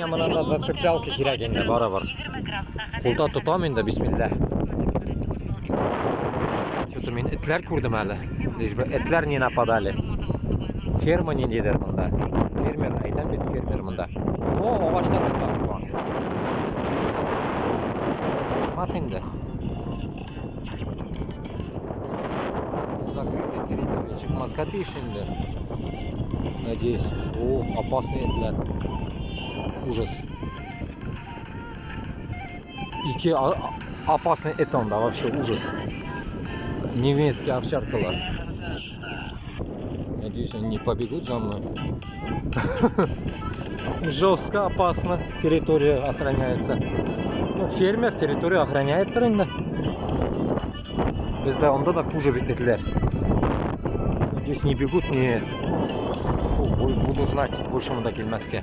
Мен мынанда зацеплялка керек енді бара-бар. Қолда тұтам енді, бисмилlah. Что-то мен итлер көрдім әлі. Лишь бы итлер не нападали. Ферма не дедер мында. Фермер, айтам бит фермер мында. О, ағаштар мында. Мас енді. Закрытая территория. Çıkmaz şimdi. Надеюсь. О, опасные итлер. Ужас. Iki опасный эт онда, вообще ужас. Немецкие овчаркалар. Надеюсь, они не побегут за мной. Жестко, опасно. Территория охраняется. Ну, фермер территорию охраняет тренда. Безда онда да хуже итлер. Надеюсь, не бегут, не... Фу, буду знать, больше мында келмеске.